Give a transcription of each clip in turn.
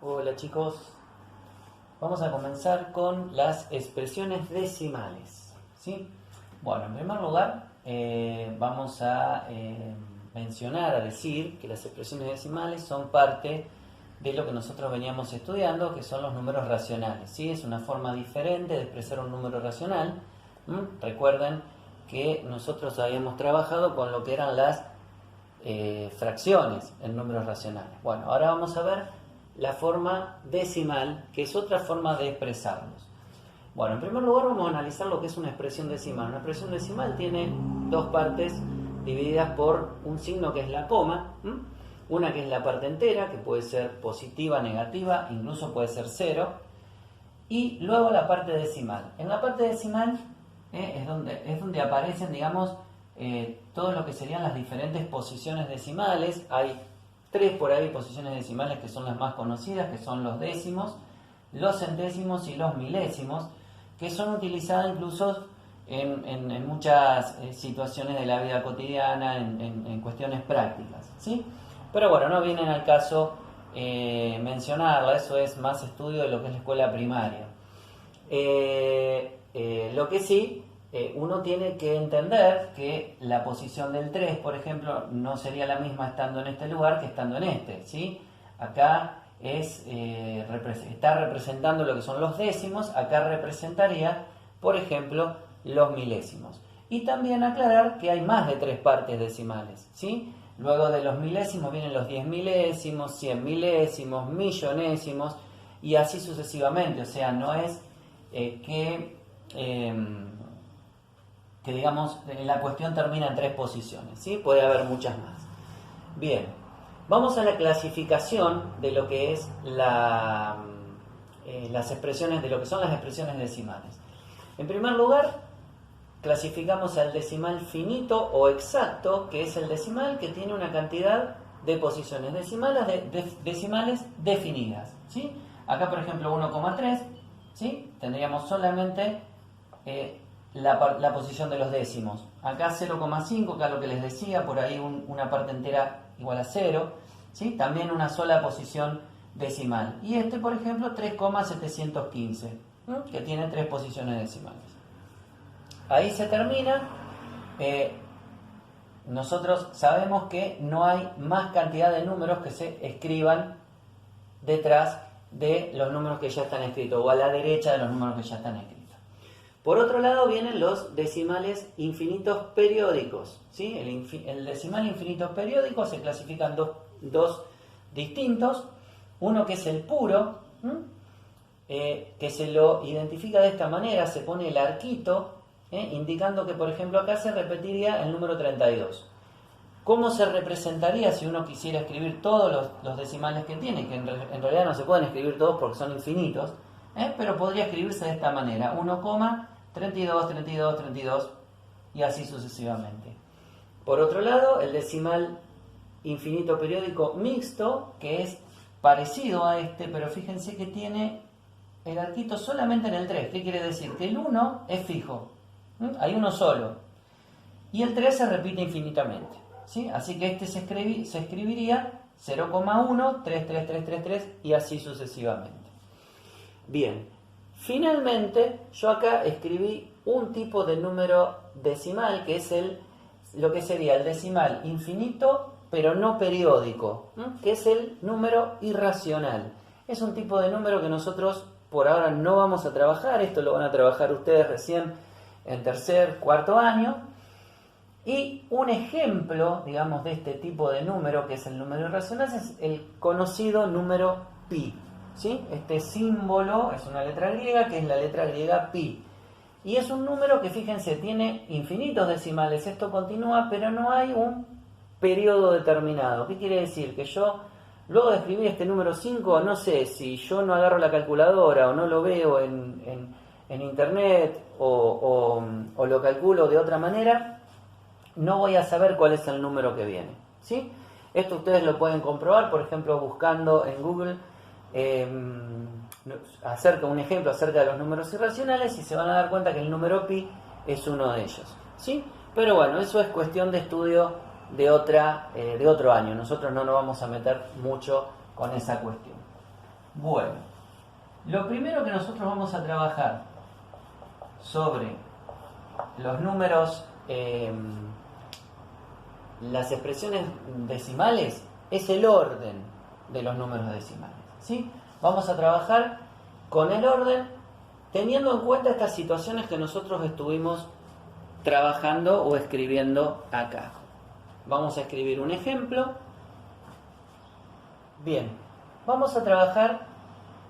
Hola chicos, vamos a comenzar con las expresiones decimales, ¿sí? Bueno, en primer lugar vamos a mencionar, a decir que las expresiones decimales son parte de lo que nosotros veníamos estudiando, que son los números racionales, ¿sí? Es una forma diferente de expresar un número racional. Recuerden que nosotros habíamos trabajado con lo que eran las fracciones en números racionales. Bueno, ahora vamos a ver la forma decimal, que es otra forma de expresarlos. Bueno, en primer lugar vamos a analizar lo que es una expresión decimal. Una expresión decimal tiene dos partes divididas por un signo que es la coma. Una que es la parte entera, que puede ser positiva, negativa, incluso puede ser cero. Y luego la parte decimal. En la parte decimal es donde aparecen, digamos, todo lo que serían las diferentes posiciones decimales. Hay tres por ahí posiciones decimales que son las más conocidas, que son los décimos, los centésimos y los milésimos, que son utilizadas incluso en muchas situaciones de la vida cotidiana, en cuestiones prácticas, ¿sí? Pero bueno, no viene al caso mencionarla, eso es más estudio de lo que es la escuela primaria. Lo que sí, uno tiene que entender que la posición del 3, por ejemplo, no sería la misma estando en este lugar que estando en este, ¿sí? Acá está representando lo que son los décimos, acá representaría, por ejemplo, los milésimos. Y también aclarar que hay más de 3 partes decimales, ¿sí? Luego de los milésimos vienen los 10 milésimos, 100 milésimos, millonésimos y así sucesivamente. O sea, no es que digamos la cuestión termina en 3 posiciones, ¿sí? Puede haber muchas más. Bien, vamos a la clasificación de lo que es las expresiones, de lo que son las expresiones decimales. En primer lugar, clasificamos al decimal finito o exacto, que es el decimal que tiene una cantidad de posiciones decimales definidas, ¿sí? Acá, por ejemplo, 1,3, ¿sí? Tendríamos solamente la posición de los décimos. Acá 0,5, acá lo que les decía, por ahí una parte entera igual a 0, ¿sí? También una sola posición decimal. Y este, por ejemplo, 3,715, que tiene 3 posiciones decimales. Ahí se termina. Nosotros sabemos que no hay más cantidad de números que se escriban detrás de los números que ya están escritos o a la derecha de los números que ya están escritos. Por otro lado vienen los decimales infinitos periódicos, ¿sí? El decimal infinito periódico se clasifican dos distintos. Uno que es el puro, que se lo identifica de esta manera, se pone el arquito, indicando que, por ejemplo, acá se repetiría el número 32. ¿Cómo se representaría si uno quisiera escribir todos los decimales que tiene? Que en realidad no se pueden escribir todos porque son infinitos, pero podría escribirse de esta manera: 1,32, 32, 32 y así sucesivamente. Por otro lado, el decimal infinito periódico mixto, que es parecido a este, pero fíjense que tiene el arquito solamente en el 3. ¿Qué quiere decir? Que el 1 es fijo, hay uno solo, y el 3 se repite infinitamente, ¿sí? Así que este se escribiría 0,1, 3, 3, 3, 3, 3 y así sucesivamente. Bien, finalmente yo acá escribí un tipo de número decimal que es lo que sería el decimal infinito pero no periódico, que es el número irracional. Es un tipo de número que nosotros por ahora no vamos a trabajar, esto lo van a trabajar ustedes recién en tercer, cuarto año. Y un ejemplo, digamos, de este tipo de número, que es el número irracional, es el conocido número pi, ¿sí? Este símbolo es una letra griega, que es la letra griega pi. Y es un número que, fíjense, tiene infinitos decimales. Esto continúa, pero no hay un periodo determinado. ¿Qué quiere decir? Que yo, luego de escribir este número 5, no sé, si yo no agarro la calculadora o no lo veo en internet o lo calculo de otra manera, no voy a saber cuál es el número que viene, ¿sí? Esto ustedes lo pueden comprobar, por ejemplo, buscando en Google un ejemplo acerca de los números irracionales y se van a dar cuenta que el número pi es uno de ellos, ¿sí? Pero bueno, eso es cuestión de estudio de otro año. Nosotros no nos vamos a meter mucho con esa cuestión. Bueno, lo primero que nosotros vamos a trabajar sobre los números, las expresiones decimales, es el orden de los números decimales, ¿sí? Vamos a trabajar con el orden teniendo en cuenta estas situaciones que nosotros estuvimos trabajando o escribiendo acá. Vamos a escribir un ejemplo. Bien, vamos a trabajar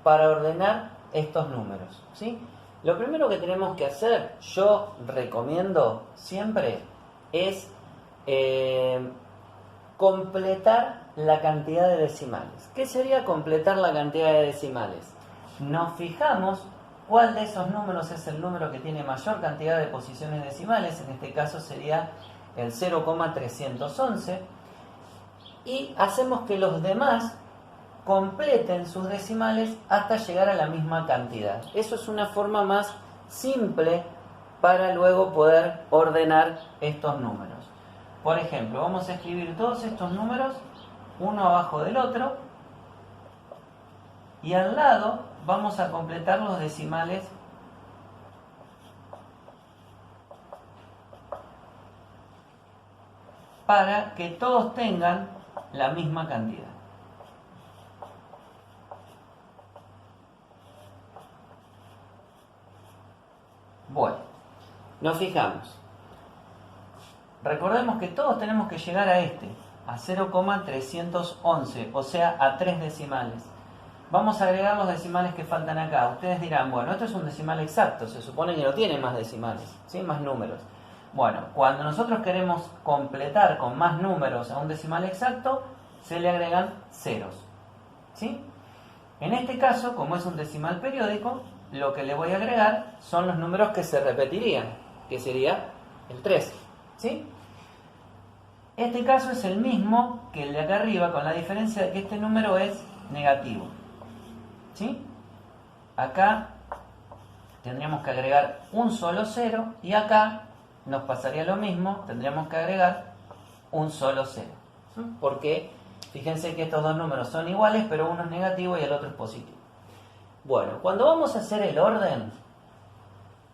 para ordenar estos números, ¿sí? Lo primero que tenemos que hacer, yo recomiendo siempre, es completar la cantidad de decimales. ¿Qué sería completar la cantidad de decimales? Nos fijamos cuál de esos números es el número que tiene mayor cantidad de posiciones decimales, en este caso sería el 0,311, y hacemos que los demás completen sus decimales hasta llegar a la misma cantidad. Eso es una forma más simple para luego poder ordenar estos números. Por ejemplo, vamos a escribir todos estos números uno abajo del otro y al lado vamos a completar los decimales para que todos tengan la misma cantidad. Bueno, nos fijamos. Recordemos que todos tenemos que llegar a a 0,311, o sea, a 3 decimales. Vamos a agregar los decimales que faltan acá. Ustedes dirán, bueno, esto es un decimal exacto, se supone que no tiene más decimales, ¿sí? Más números. Bueno, cuando nosotros queremos completar con más números a un decimal exacto, se le agregan ceros, ¿sí? En este caso, como es un decimal periódico, lo que le voy a agregar son los números que se repetirían, que sería el 3, ¿sí? Este caso es el mismo que el de acá arriba, con la diferencia de que este número es negativo, ¿sí? Acá tendríamos que agregar un solo cero y acá nos pasaría lo mismo, tendríamos que agregar un solo cero, ¿sí? Porque fíjense que estos dos números son iguales, pero uno es negativo y el otro es positivo. Bueno, cuando vamos a hacer el orden,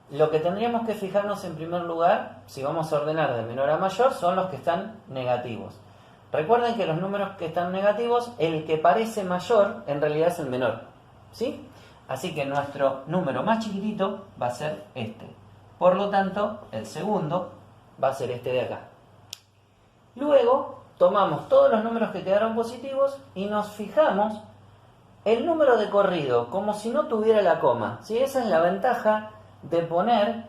lo que tendríamos que fijarnos en primer lugar, si vamos a ordenar de menor a mayor, son los que están negativos. Recuerden que los números que están negativos, el que parece mayor, en realidad es el menor, ¿sí? Así que nuestro número más chiquitito va a ser este. Por lo tanto, el segundo va a ser este de acá. Luego, tomamos todos los números que quedaron positivos y nos fijamos el número de corrido, como si no tuviera la coma, ¿sí? Esa es la ventaja de poner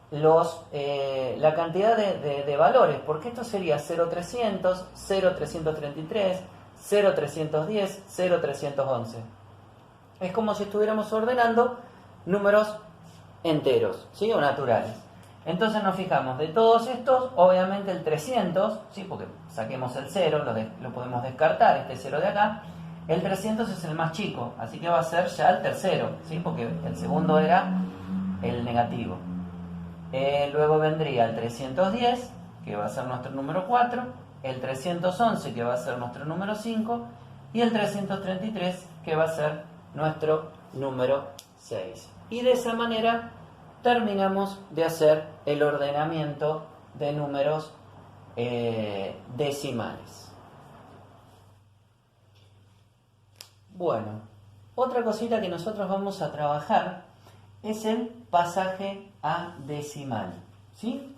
la cantidad de valores, porque esto sería 0,300, 0,333, 0,310, 0,311. Es como si estuviéramos ordenando números enteros, ¿sí? O naturales. Entonces nos fijamos, de todos estos, obviamente el 300, ¿sí? Porque saquemos el 0, lo podemos descartar, este 0 de acá. El 300 es el más chico, así que va a ser ya el tercero, ¿sí? Porque el segundo era el negativo. Luego vendría el 310, que va a ser nuestro número 4, el 311, que va a ser nuestro número 5, y el 333, que va a ser nuestro número 6. Y de esa manera terminamos de hacer el ordenamiento de números decimales. Bueno, otra cosita que nosotros vamos a trabajar es el pasaje a decimal, ¿sí?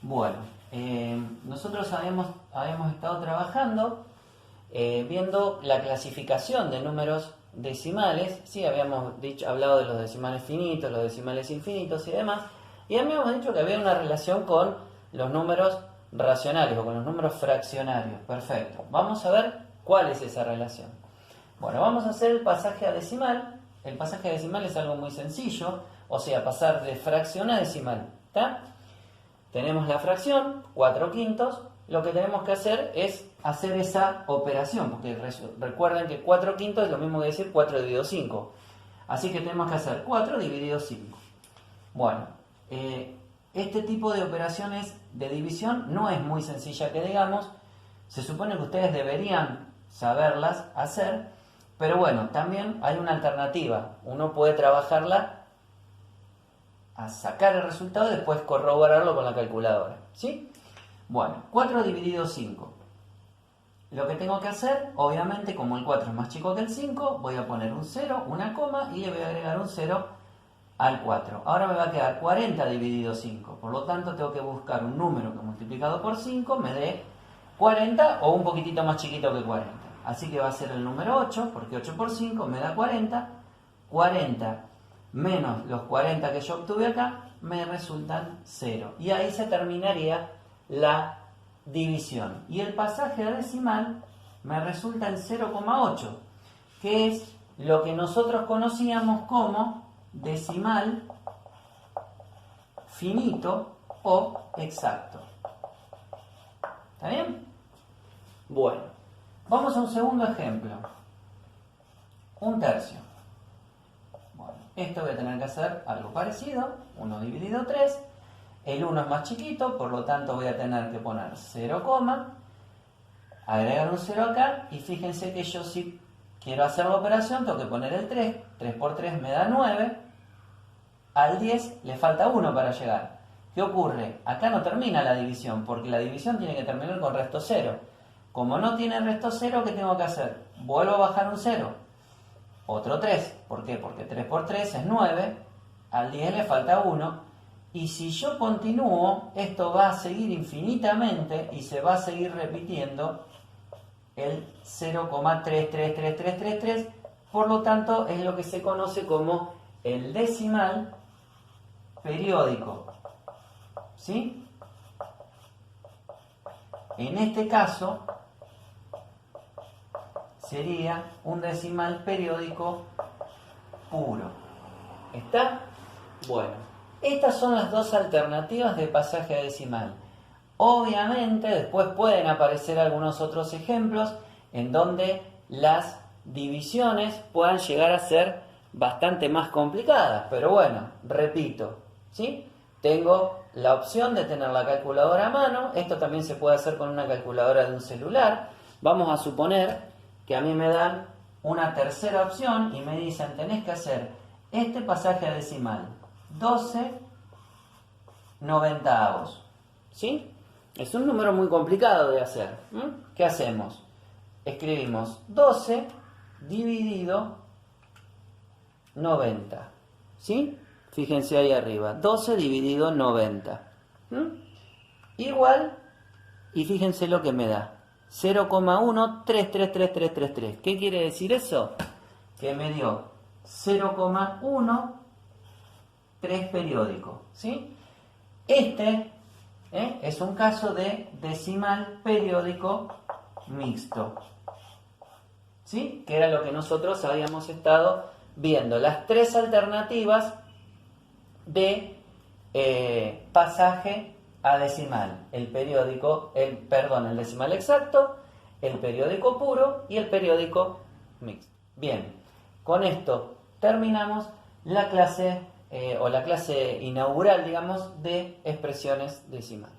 Bueno, nosotros habíamos estado trabajando viendo la clasificación de números decimales, ¿sí? Habíamos hablado de los decimales finitos, los decimales infinitos y demás, y habíamos dicho que había una relación con los números racionales o con los números fraccionarios. Perfecto. Vamos a ver cuál es esa relación. Bueno, vamos a hacer el pasaje a decimal. El pasaje a decimal es algo muy sencillo, o sea, pasar de fracción a decimal, ¿está? Tenemos la fracción, 4/5, lo que tenemos que hacer es hacer esa operación, porque recuerden que 4/5 es lo mismo que decir 4 dividido 5, así que tenemos que hacer 4 dividido 5. Bueno, este tipo de operaciones de división no es muy sencilla que digamos, se supone que ustedes deberían saberlas hacer, Pero bueno, también hay una alternativa. Uno puede trabajarla a sacar el resultado y después corroborarlo con la calculadora. ¿Sí? Bueno, 4 dividido 5. Lo que tengo que hacer, obviamente, como el 4 es más chico que el 5, voy a poner un 0, una coma y le voy a agregar un 0 al 4. Ahora me va a quedar 40 dividido 5. Por lo tanto, tengo que buscar un número que multiplicado por 5 me dé 40 o un poquitito más chiquito que 40. Así que va a ser el número 8, porque 8 por 5 me da 40. 40 menos los 40 que yo obtuve acá me resultan 0. Y ahí se terminaría la división. Y el pasaje a decimal me resulta en 0,8, que es lo que nosotros conocíamos como decimal finito o exacto. ¿Está bien? Bueno, vamos a un segundo ejemplo. 1/3. Bueno, esto voy a tener que hacer algo parecido. 1 dividido 3. El 1 es más chiquito, por lo tanto voy a tener que poner 0, agregar un 0 acá, y fíjense que yo si quiero hacer la operación tengo que poner el 3. 3 por 3 me da 9. Al 10 le falta 1 para llegar. ¿Qué ocurre? Acá no termina la división, porque la división tiene que terminar con resto 0. Como no tiene resto 0, ¿qué tengo que hacer? Vuelvo a bajar un 0. Otro 3. ¿Por qué? Porque 3 por 3 es 9. Al 10 le falta 1. Y si yo continúo, esto va a seguir infinitamente y se va a seguir repitiendo el 0,333333. Por lo tanto, es lo que se conoce como el decimal periódico. ¿Sí? En este caso, sería un decimal periódico puro. ¿Está? Bueno. Estas son las dos alternativas de pasaje a decimal. Obviamente después pueden aparecer algunos otros ejemplos en donde las divisiones puedan llegar a ser bastante más complicadas. Pero bueno, repito, ¿sí? Tengo la opción de tener la calculadora a mano. Esto también se puede hacer con una calculadora de un celular. Vamos a suponer que a mí me dan una tercera opción y me dicen tenés que hacer este pasaje a decimal. 12/90. ¿Sí? Es un número muy complicado de hacer. ¿Qué hacemos? Escribimos 12 dividido 90. ¿Sí? Fíjense ahí arriba. 12 dividido 90. Igual, y fíjense lo que me da. 0,133333. ¿Qué quiere decir eso? Que me dio 0,13 periódico, ¿sí? Este es un caso de decimal periódico mixto, ¿sí? Que era lo que nosotros habíamos estado viendo. Las tres alternativas de pasaje a decimal. El decimal exacto, el periódico puro y el periódico mixto. Bien, con esto terminamos la clase o la clase inaugural, digamos, de expresiones decimales.